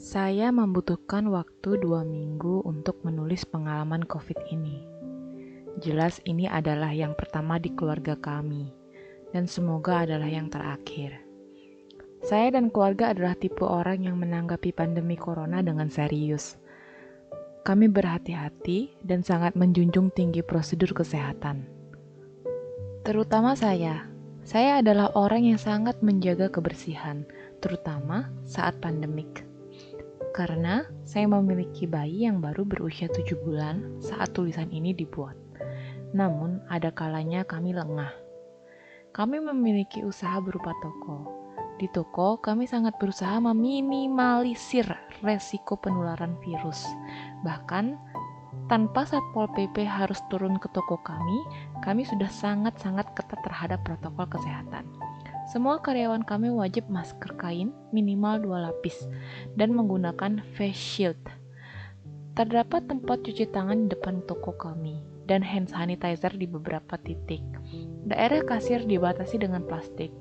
Saya membutuhkan waktu 2 minggu untuk menulis pengalaman COVID ini. Jelas ini adalah yang pertama di keluarga kami, dan semoga adalah yang terakhir. Saya dan keluarga adalah tipe orang yang menanggapi pandemi corona dengan serius. Kami berhati-hati dan sangat menjunjung tinggi prosedur kesehatan. Terutama saya. Saya adalah orang yang sangat menjaga kebersihan, terutama saat pandemik. Karena saya memiliki bayi yang baru berusia 7 bulan saat tulisan ini dibuat. Namun, ada kalanya kami lengah. Kami memiliki usaha berupa toko. Di toko, kami sangat berusaha meminimalisir resiko penularan virus. Bahkan, tanpa Satpol PP harus turun ke toko kami sudah sangat-sangat ketat terhadap protokol kesehatan. Semua karyawan kami wajib masker kain minimal 2 lapis dan menggunakan face shield. Terdapat tempat cuci tangan di depan toko kami dan hand sanitizer di beberapa titik. Daerah kasir dibatasi dengan plastik.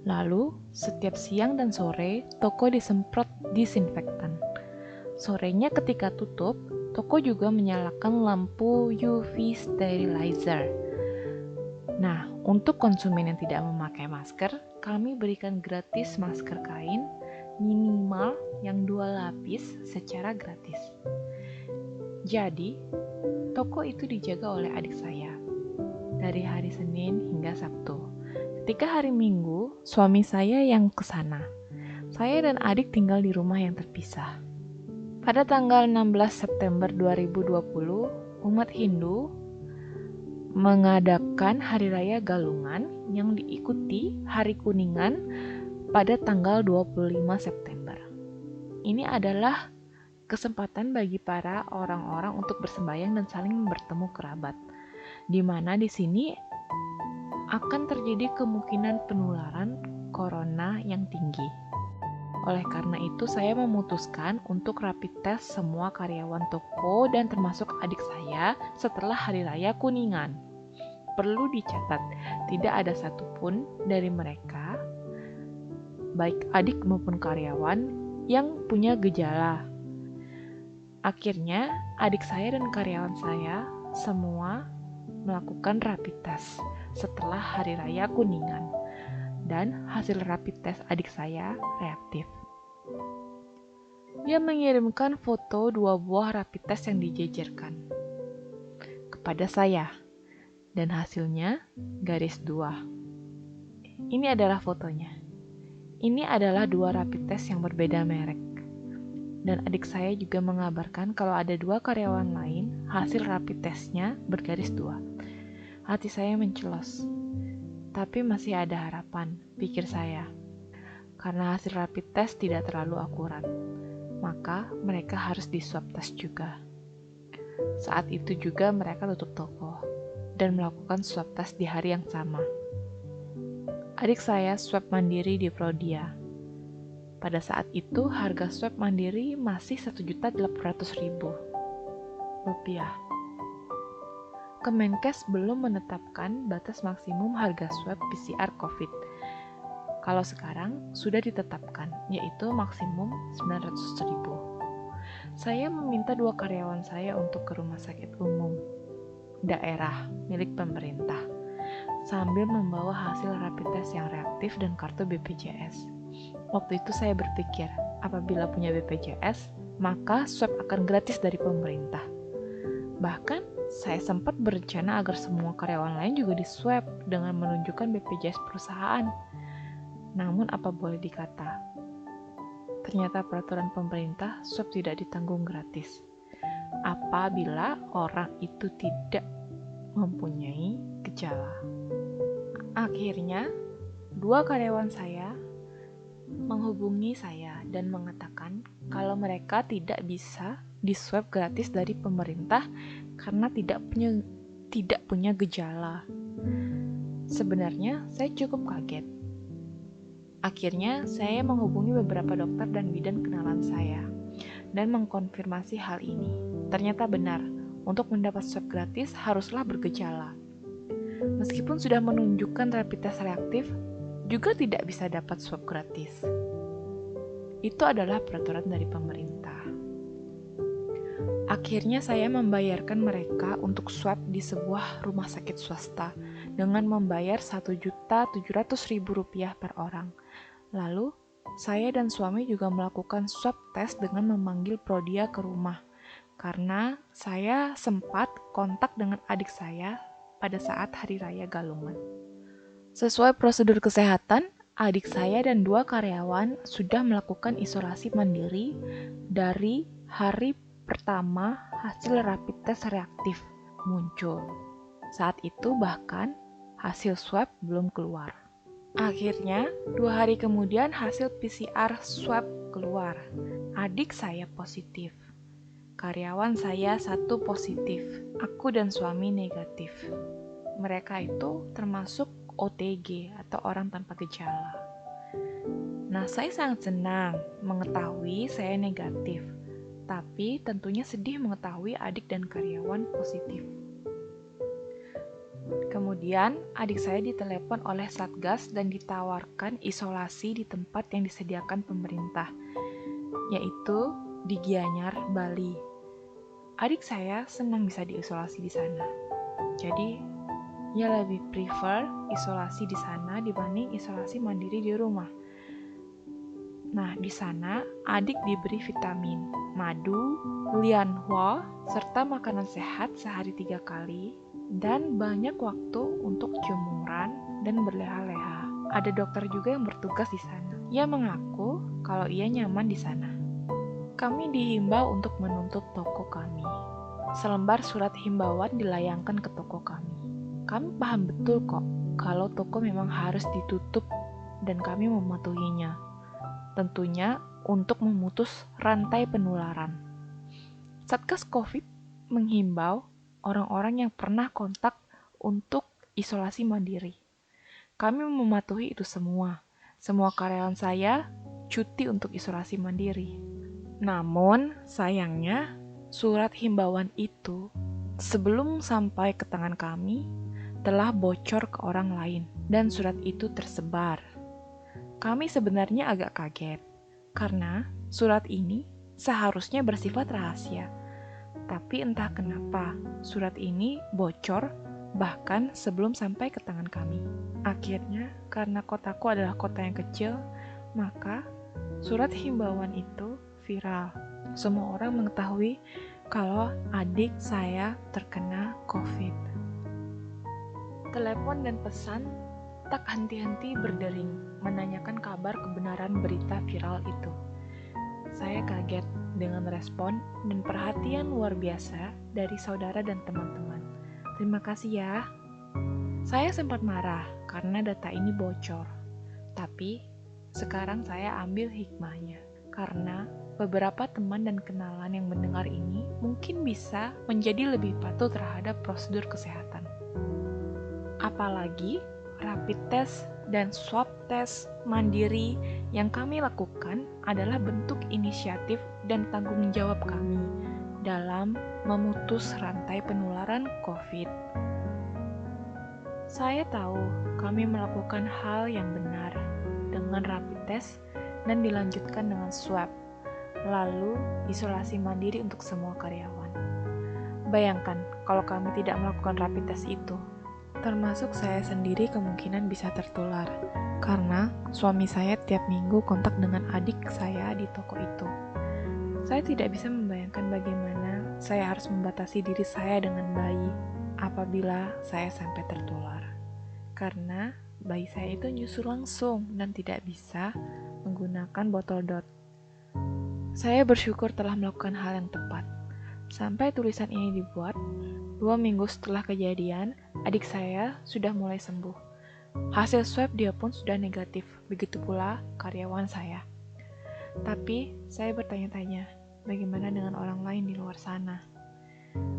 Lalu, setiap siang dan sore, toko disemprot disinfektan. Sorenya ketika tutup, toko juga menyalakan lampu UV sterilizer. Nah, untuk konsumen yang tidak memakai masker, kami berikan gratis masker kain minimal yang 2 lapis secara gratis. Jadi, toko itu dijaga oleh adik saya dari hari Senin hingga Sabtu. Ketika hari Minggu, suami saya yang ke sana. Saya dan adik tinggal di rumah yang terpisah. Pada tanggal 16 September 2020, umat Hindu mengadakan Hari Raya Galungan yang diikuti Hari Kuningan pada tanggal 25 September. Ini adalah kesempatan bagi para orang-orang untuk bersembahyang dan saling bertemu kerabat, di mana di sini akan terjadi kemungkinan penularan corona yang tinggi. Oleh karena itu, saya memutuskan untuk rapid test semua karyawan toko dan termasuk adik saya setelah Hari Raya Kuningan. Perlu dicatat, tidak ada satupun dari mereka, baik adik maupun karyawan, yang punya gejala. Akhirnya, adik saya dan karyawan saya semua melakukan rapid test setelah Hari Raya Kuningan, dan hasil rapid test adik saya reaktif. Dia mengirimkan foto 2 buah rapid test yang dijejerkan kepada saya, dan hasilnya garis 2. Ini adalah fotonya. Ini adalah 2 rapid test yang berbeda merek. Dan adik saya juga mengabarkan kalau ada 2 karyawan lain hasil rapid testnya bergaris 2. Hati saya mencelos. Tapi masih ada harapan, pikir saya. Karena hasil rapid test tidak terlalu akurat, maka mereka harus di swab test juga. Saat itu juga mereka tutup toko dan melakukan swab test di hari yang sama. Adik saya swab mandiri di Prodia. Pada saat itu harga swab mandiri masih Rp1.800.000. Kemenkes belum menetapkan batas maksimum harga swab PCR COVID. Kalau sekarang sudah ditetapkan, yaitu maksimum Rp900.000. Saya meminta 2 karyawan saya untuk ke rumah sakit umum daerah milik pemerintah sambil membawa hasil rapid test yang reaktif dan kartu BPJS. Waktu itu saya berpikir, apabila punya BPJS, maka swab akan gratis dari pemerintah. Bahkan, saya sempat berencana agar semua karyawan lain juga di-swab dengan menunjukkan BPJS perusahaan. Namun apa boleh dikata, ternyata peraturan pemerintah swab tidak ditanggung gratis apabila orang itu tidak mempunyai gejala. Akhirnya, 2 karyawan saya menghubungi saya dan mengatakan kalau mereka tidak bisa di-swab gratis dari pemerintah karena tidak punya gejala. Sebenarnya saya cukup kaget. Akhirnya saya menghubungi beberapa dokter dan bidan kenalan saya dan mengkonfirmasi hal ini. Ternyata benar, untuk mendapat swab gratis haruslah bergejala. Meskipun sudah menunjukkan rapid test reaktif, juga tidak bisa dapat swab gratis. Itu adalah peraturan dari pemerintah. Akhirnya saya membayarkan mereka untuk swab di sebuah rumah sakit swasta dengan membayar Rp1.700.000 per orang. Lalu, saya dan suami juga melakukan swab test dengan memanggil Prodia ke rumah, karena saya sempat kontak dengan adik saya pada saat Hari Raya Galungan. Sesuai prosedur kesehatan, adik saya dan 2 karyawan sudah melakukan isolasi mandiri dari hari pertama hasil rapid test reaktif muncul. Saat itu bahkan hasil swab belum keluar. Akhirnya, 2 hari kemudian hasil PCR swab keluar. Adik saya positif. Karyawan saya 1 positif. Aku dan suami negatif. Mereka itu termasuk OTG atau orang tanpa gejala. Nah, saya sangat senang mengetahui saya negatif. Tapi tentunya sedih mengetahui adik dan karyawan positif. Kemudian, adik saya ditelepon oleh Satgas dan ditawarkan isolasi di tempat yang disediakan pemerintah, yaitu di Gianyar, Bali. Adik saya senang bisa diisolasi di sana. Jadi, ia lebih prefer isolasi di sana dibanding isolasi mandiri di rumah. Nah, di sana adik diberi vitamin, madu, lianhua, serta makanan sehat sehari 3 kali, dan banyak waktu untuk jemuran dan berleha-leha. Ada dokter juga yang bertugas di sana. Ia mengaku kalau ia nyaman di sana. Kami dihimbau untuk menutup toko kami. Selembar surat himbauan dilayangkan ke toko kami. Kami paham betul kok kalau toko memang harus ditutup dan kami mematuhinya. Tentunya untuk memutus rantai penularan. Satgas COVID menghimbau orang-orang yang pernah kontak untuk isolasi mandiri. Kami mematuhi itu semua. Semua karyawan saya cuti untuk isolasi mandiri. Namun, sayangnya, surat himbauan itu sebelum sampai ke tangan kami telah bocor ke orang lain dan surat itu tersebar. Kami sebenarnya agak kaget, karena surat ini seharusnya bersifat rahasia. Tapi entah kenapa, surat ini bocor bahkan sebelum sampai ke tangan kami. Akhirnya, karena kotaku adalah kota yang kecil, maka surat himbauan itu viral. Semua orang mengetahui kalau adik saya terkena COVID. Telepon dan pesan tak henti-henti berdering menanyakan kabar kebenaran berita viral itu. Saya kaget dengan respon dan perhatian luar biasa dari saudara dan teman-teman. Terima kasih ya. Saya sempat marah karena data ini bocor. Tapi sekarang saya ambil hikmahnya karena beberapa teman dan kenalan yang mendengar ini mungkin bisa menjadi lebih patuh terhadap prosedur kesehatan. Apalagi rapid test dan swab test mandiri yang kami lakukan adalah bentuk inisiatif dan tanggung jawab kami dalam memutus rantai penularan COVID. Saya tahu kami melakukan hal yang benar dengan rapid test dan dilanjutkan dengan swab, lalu isolasi mandiri untuk semua karyawan. Bayangkan kalau kami tidak melakukan rapid test itu. Termasuk saya sendiri kemungkinan bisa tertular, karena suami saya tiap minggu kontak dengan adik saya di toko itu. Saya tidak bisa membayangkan bagaimana saya harus membatasi diri saya dengan bayi apabila saya sampai tertular. Karena bayi saya itu nyusu langsung dan tidak bisa menggunakan botol dot. Saya bersyukur telah melakukan hal yang tepat. Sampai tulisan ini dibuat, 2 minggu setelah kejadian, adik saya sudah mulai sembuh. Hasil swab dia pun sudah negatif, begitu pula karyawan saya. Tapi, saya bertanya-tanya, bagaimana dengan orang lain di luar sana?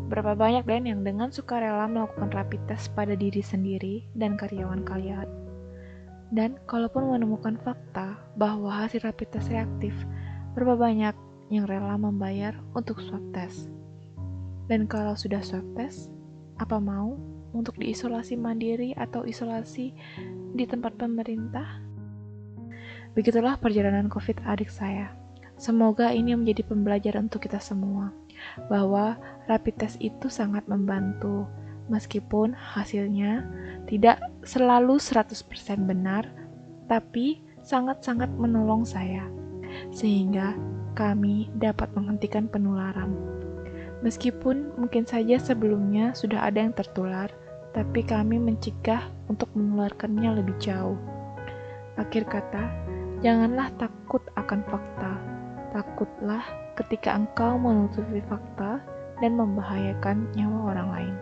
Berapa banyak dan yang dengan sukarela melakukan rapid test pada diri sendiri dan karyawan kalian? Dan, kalaupun menemukan fakta bahwa hasil rapid test reaktif, berapa banyak yang rela membayar untuk swab test? Dan kalau sudah swab test, apa mau untuk diisolasi mandiri atau isolasi di tempat pemerintah? Begitulah perjalanan COVID adik saya. Semoga ini menjadi pembelajaran untuk kita semua, bahwa rapid test itu sangat membantu, meskipun hasilnya tidak selalu 100% benar, tapi sangat-sangat menolong saya, sehingga kami dapat menghentikan penularan. Meskipun mungkin saja sebelumnya sudah ada yang tertular, tapi kami mencegah untuk menularkannya lebih jauh. Akhir kata, janganlah takut akan fakta. Takutlah ketika engkau menutupi fakta dan membahayakan nyawa orang lain.